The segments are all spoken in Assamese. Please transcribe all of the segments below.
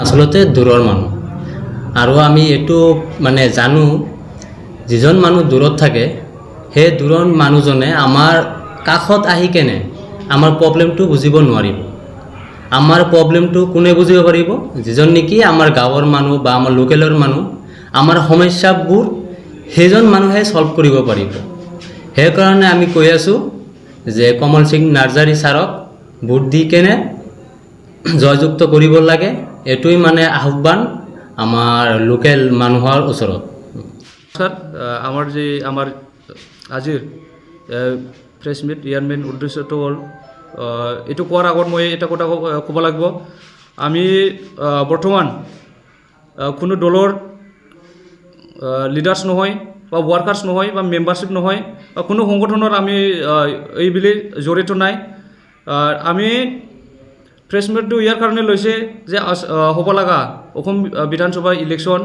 আচলতে দূৰৰ মানুহ আৰু আমি এইটো মানে জানো যিজন মানুহ দূৰত থাকে সেই দূৰৰ মানুহজনে আমাৰ কাষত আহি কেনে আমাৰ প্ৰব্লেমটো বুজিব নোৱাৰিব। আমাৰ প্ৰব্লেমটো কোনে বুজিব পাৰিব? যিজন নেকি আমাৰ গাঁৱৰ মানুহ বা আমাৰ লোকেলৰ মানুহ, আমাৰ সমস্যাবোৰ সেইজন মানুহে সলভ কৰিব পাৰিব। সেইকাৰণে আমি কৈ আছোঁ যে কমল সিং নাৰ্জাৰী ছাৰক ভোট দি কেনে জয়যুক্ত কৰিব লাগে। এটোই মানে আহ্বান আমাৰ লোকেল মানুহৰ ওচৰত। স্যাৰ আমাৰ আজিৰ প্ৰেছ মিট ইয়াৰ মেইন উদ্দেশ্যটো হ'ল এইটো কোৱাৰ আগত মই এটা কথা ক'ব লাগিব। আমি বৰ্তমান কোনো দলৰ লিডাৰ্ছ নহয় বা ৱাৰ্কাৰ্ছ নহয় বা মেম্বাৰশ্বিপ নহয় বা কোনো সংগঠনৰ আমি এইবুলি জড়িত নাই। আমি প্ৰেছ মিটটো ইয়াৰ কাৰণে লৈছে যে হ'ব লগা অসম বিধানসভা ইলেকশ্যন,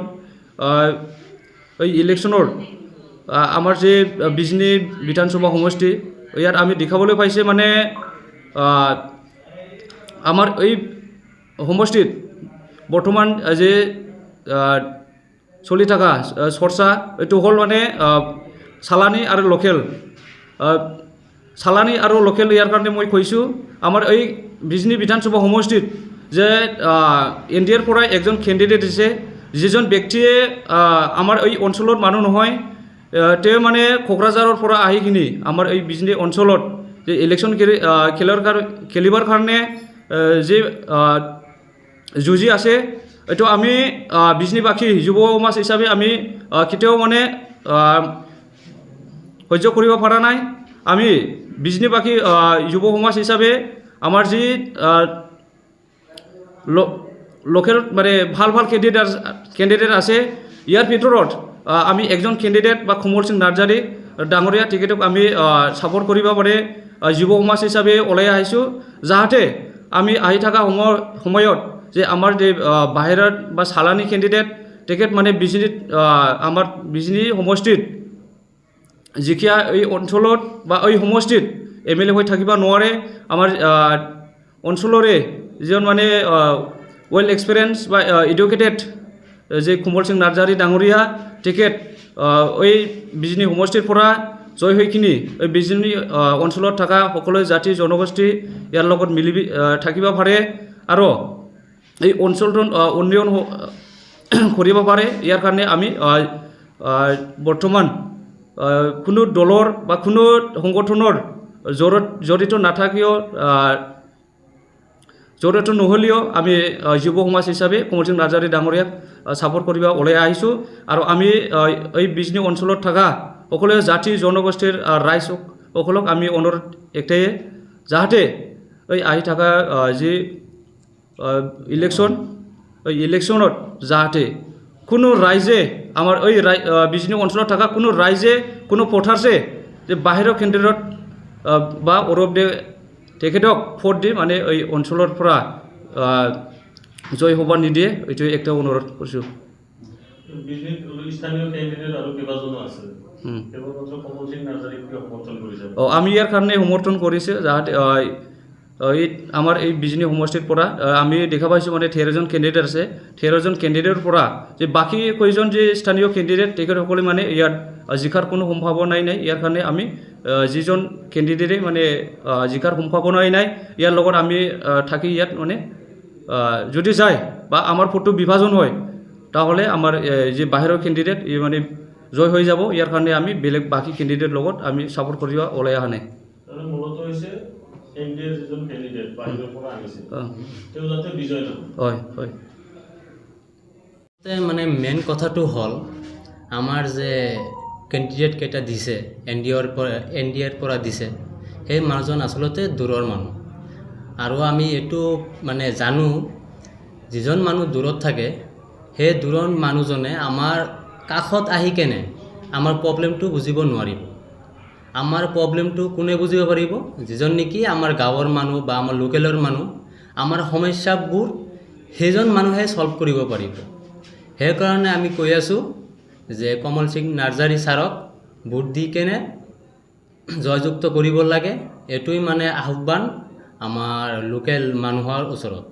এই ইলেকশ্যনৰ আমাৰ যে বিজনী বিধানসভা সমষ্টি ইয়াত আমি দেখাবলৈ পাইছে মানে আমাৰ এই সমষ্টিত বৰ্তমান যে চলি থকা চৰ্চা এইটো হ'ল মানে চালানী আৰু লোকেল। চালানী আৰু লোকেল ইয়াৰ কাৰণে মই কৈছোঁ আমাৰ এই বিজনী বিধানসভা সমষ্টিত যে NDAৰ পৰা একজন কেণ্ডিডেট দিছে, যিজন ব্যক্তিয়ে আমাৰ এই অঞ্চলৰ মানুহ নহয়, তেওঁ মানে কোকৰাঝাৰৰ পৰা আহি কিনি আমাৰ এই বিজনী অঞ্চলত যে ইলেকশ্যন খেলিবৰ কাৰণে যে যুঁজি আছে, এইটো আমি বিজনীবাসী যুৱ সমাজ হিচাপে আমি কেতিয়াও মানে সহ্য কৰিব পৰা নাই। আমি বিজনীবাসী যুৱ সমাজ হিচাপে আমাৰ যি লোকেল মানে ভাল কেণ্ডিডেট আছে, ইয়াৰ ভিতৰত আমি একজন কেণ্ডিডেট বা কমল সিং নাৰ্জাৰী ডাঙৰীয়া টিকেটক আমি ছাপোৰ্ট কৰিব পাৰে যুৱ সমাজ হিচাপে ওলাই আহিছোঁ, যাহাতে আমি আহি থকা সময়ত যে আমাৰ যে বাহিৰত বা চালানী কেণ্ডিডেট টিকেট মানে বিজনীত আমাৰ বিজনী সমষ্টিত যিখিয়া এই অঞ্চলত বা এই সমষ্টিত MLA হৈ থাকিব নোৱাৰে। আমাৰ অঞ্চলৰে যিজন মানে ৱেল এক্সপিৰিয়েঞ্চ বা এডুকেটেড যে কমল সিং নাৰ্জাৰী ডাঙৰীয়া টিকেট এই বিজনী সমষ্টিৰ পৰা জয় হৈ কিনি এই বিজনী অঞ্চলত থকা সকলো জাতি জনগোষ্ঠী ইয়াৰ লগত মিলি থাকিব পাৰে আৰু এই অঞ্চলটো উন্নয়ন কৰিব পাৰে। ইয়াৰ কাৰণে আমি বৰ্তমান কোনো দলৰ বা কোনো সংগঠনৰ জড়িত নাথাকিও জড়িত নহ'লেও আমি যুৱ সমাজ হিচাপে কমল সিং নাৰ্জাৰী ডাঙৰীয়াক ছাপোৰ্ট কৰিব ওলাই আহিছোঁ। আৰু আমি এই বিজনী অঞ্চলত থকা সকলো জাতি জনগোষ্ঠীৰ ৰাইজ সকলক আমি অনুৰোধ একটাই, যাহাতে এই আহি থকা যি ইলেকশ্যন, এই ইলেকশ্যনত যাহাতে কোনো ৰাইজে আমাৰ এই বিজনী অঞ্চলত থকা কোনো ৰাইজে কোনো ভোটাৰ্ছে যে বাহিৰৰ কেণ্ডিডেট বা অৰূপ তেখেতক ভোট দি মানে এই অঞ্চলৰ পৰা জয় হ'ব নিদিয়ে, এইটো একটা অনুৰোধ কৰিছোঁ। আমি ইয়াৰ কাৰণে সমৰ্থন কৰিছে, যাহাতে এই আমাৰ এই বিজনী সমষ্টিৰ পৰা আমি দেখা পাইছোঁ মানে 13জন কেণ্ডিডেট আছে। 13জন কেণ্ডিডেটৰ পৰা যে বাকী কেইজন যে স্থানীয় কেণ্ডিডেট তেখেতসকলে মানে ইয়াত জিকাৰ কোনো সম্ভাৱনাই নাই। ইয়াৰ কাৰণে আমি যিজন কেণ্ডিডেটে মানে জিকাৰ সম্ভাৱনাই নাই, ইয়াৰ লগত আমি থাকি ইয়াত মানে যদি যায় বা আমাৰ ভোটটো বিভাজন হয়, তাহলে আমাৰ যে বাহিৰৰ কেণ্ডিডেট এই মানে জয় হৈ যাব। ইয়াৰ কাৰণে আমি বেলেগ বাকী কেণ্ডিডেট লগত আমি ছাপোৰ্ট কৰিব ওলাই অহা নাই। মানে মেইন কথাটো হ'ল আমাৰ যে কেণ্ডিডেট কেইটা দিছে NDAৰ পৰা দিছে, সেই মানুহজন আচলতে দূৰৰ মানুহ আৰু আমি এইটো মানে জানো যিজন মানুহ দূৰত থাকে সেই দূৰৰ মানুহজনে আমাৰ কাষত আহি কেনে আমাৰ প্ৰব্লেমটো বুজিব নোৱাৰিব। আমাৰ প্ৰব্লেমটো কোনে বুজিব পাৰিব? যিজন নেকি আমাৰ গাঁৱৰ মানুহ বা আমাৰ লোকেলৰ মানুহ, আমাৰ সমস্যাবোৰ সেইজন মানুহে সলভ কৰিব পাৰিব। সেইকাৰণে আমি কৈ আছোঁ যে কমল সিং নাৰ্জাৰী ছাৰক ভোট দি কেনে জয়যুক্ত কৰিব লাগে। এটোই মানে আহ্বান আমাৰ লোকেল মানুহৰ ওচৰত।